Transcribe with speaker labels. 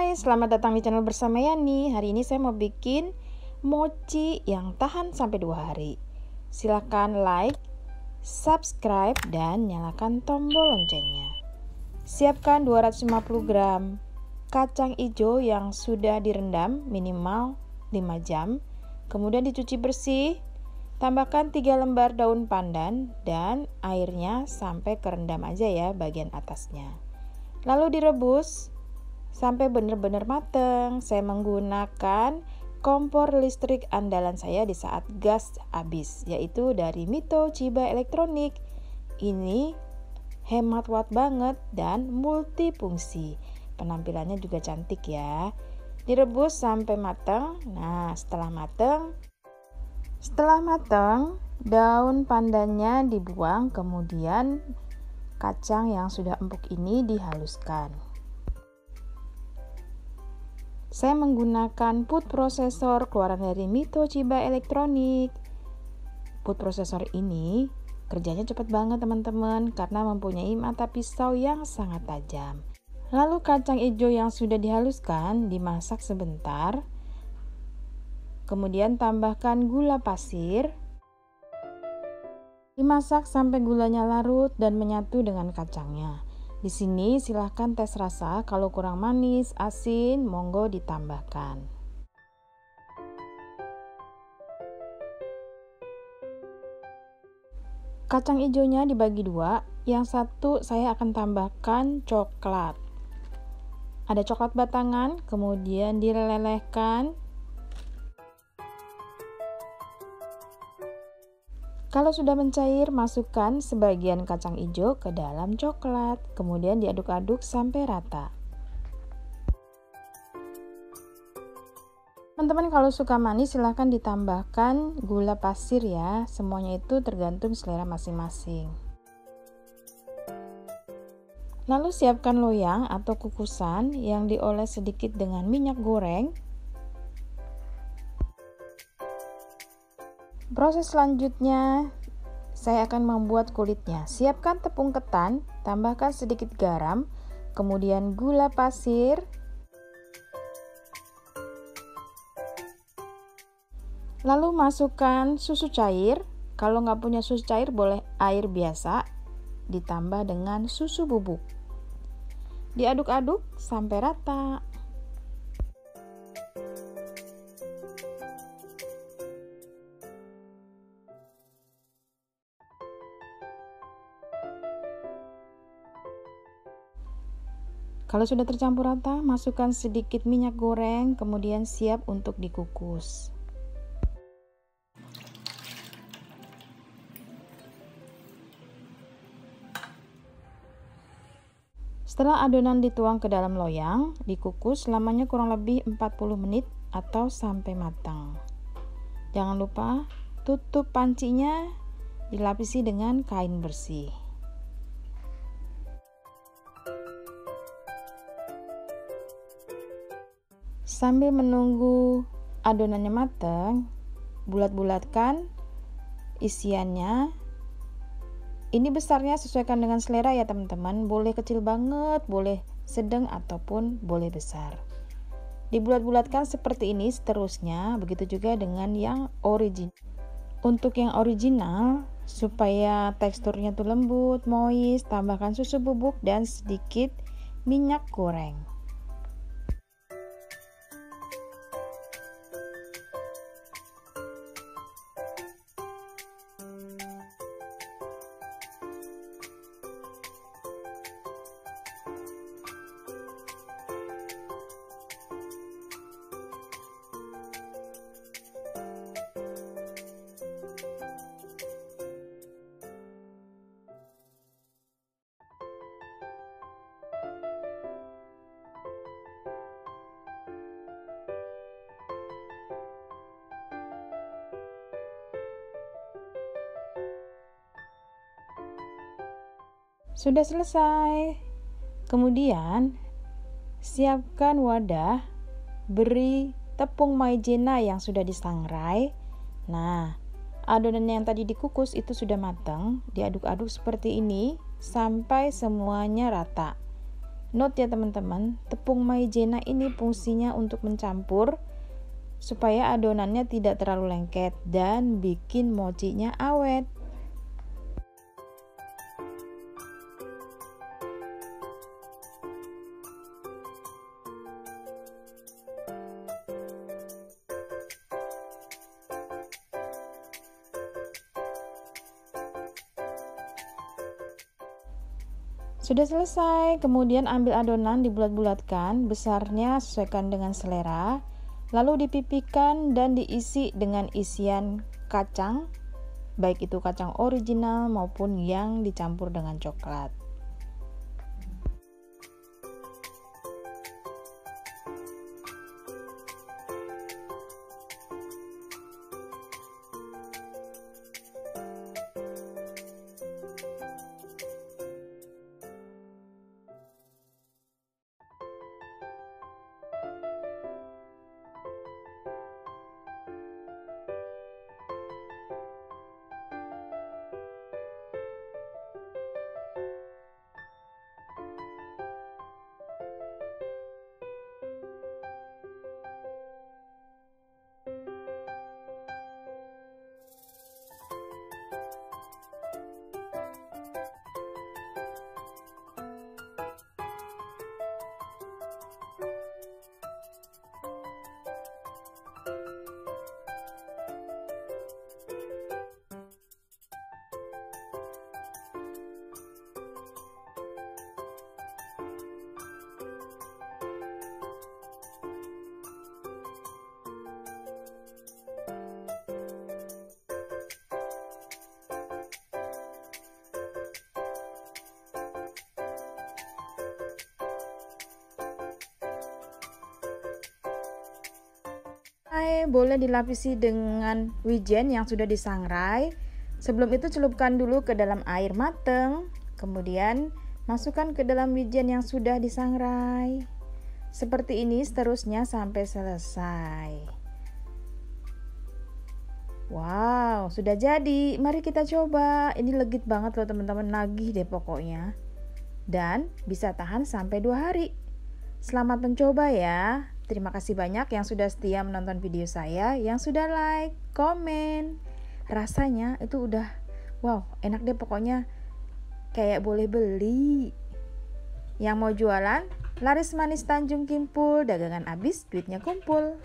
Speaker 1: Hai, selamat datang di channel bersama Yani. Hari ini saya mau bikin mochi yang tahan sampai 2 hari. Silahkan like, subscribe, dan nyalakan tombol loncengnya. Siapkan 250 gram kacang hijau yang sudah direndam minimal 5 jam. Kemudian dicuci bersih. Tambahkan 3 lembar daun pandan dan airnya sampai kerendam aja ya bagian atasnya. Lalu direbus sampai benar-benar matang. Saya menggunakan kompor listrik andalan saya di saat gas habis, yaitu dari Mito Chiba Elektronik. Ini hemat watt banget dan multifungsi. Penampilannya juga cantik ya. Direbus sampai matang. Nah, setelah matang, daun pandannya dibuang, kemudian kacang yang sudah empuk ini dihaluskan. Saya menggunakan food processor keluaran dari Mito Chiba Elektronik. Food processor ini kerjanya cepat banget teman-teman karena mempunyai mata pisau yang sangat tajam. Lalu kacang hijau yang sudah dihaluskan dimasak sebentar. Kemudian tambahkan gula pasir. Dimasak sampai gulanya larut dan menyatu dengan kacangnya. Di sini silahkan tes rasa, kalau kurang manis, asin, monggo ditambahkan. Kacang hijaunya dibagi dua, yang satu saya akan tambahkan coklat. Ada coklat batangan, kemudian dilelehkan. Kalau sudah mencair, masukkan sebagian kacang hijau ke dalam coklat, kemudian diaduk-aduk sampai rata. Teman-teman kalau suka manis silahkan ditambahkan gula pasir ya, semuanya itu tergantung selera masing-masing. Lalu siapkan loyang atau kukusan yang dioles sedikit dengan minyak goreng. Proses selanjutnya, saya akan membuat kulitnya. Siapkan tepung ketan, tambahkan sedikit garam, kemudian gula pasir, lalu masukkan susu cair. Kalau nggak punya susu cair, boleh air biasa, ditambah dengan susu bubuk. Diaduk-aduk sampai rata. Kalau sudah tercampur rata, masukkan sedikit minyak goreng, kemudian siap untuk dikukus. Setelah adonan dituang ke dalam loyang, dikukus lamanya kurang lebih 40 menit atau sampai matang. Jangan lupa tutup pancinya, dilapisi dengan kain bersih. Sambil menunggu adonannya matang, bulat-bulatkan isiannya. Ini besarnya sesuaikan dengan selera ya teman-teman, boleh kecil banget, boleh sedang ataupun boleh besar. Dibulat-bulatkan seperti ini seterusnya, begitu juga dengan yang original. Untuk yang original, supaya teksturnya tuh lembut, moist, tambahkan susu bubuk dan sedikit minyak goreng. Sudah selesai. Kemudian siapkan wadah, beri tepung maizena yang sudah disangrai. Nah, adonan yang tadi dikukus itu sudah matang, diaduk-aduk seperti ini sampai semuanya rata. Note ya teman-teman, tepung maizena ini fungsinya untuk mencampur supaya adonannya tidak terlalu lengket dan bikin mochinya awet. Sudah selesai, kemudian ambil adonan dibulat-bulatkan, besarnya sesuaikan dengan selera, lalu dipipihkan dan diisi dengan isian kacang, baik itu kacang original maupun yang dicampur dengan coklat. Boleh dilapisi dengan wijen yang sudah disangrai. Sebelum itu celupkan dulu ke dalam air mateng, kemudian masukkan ke dalam wijen yang sudah disangrai. Seperti ini seterusnya sampai selesai. Wow, sudah jadi. Mari kita coba. Ini legit banget loh teman-teman, nagih deh pokoknya. Dan bisa tahan sampai 2 hari. Selamat mencoba ya. Terima kasih banyak yang sudah setia menonton video saya, yang sudah like, komen. Rasanya itu udah wow, enak deh pokoknya. Kayak boleh beli. Yang mau jualan, laris manis Tanjung Kimpul, dagangan habis, duitnya kumpul.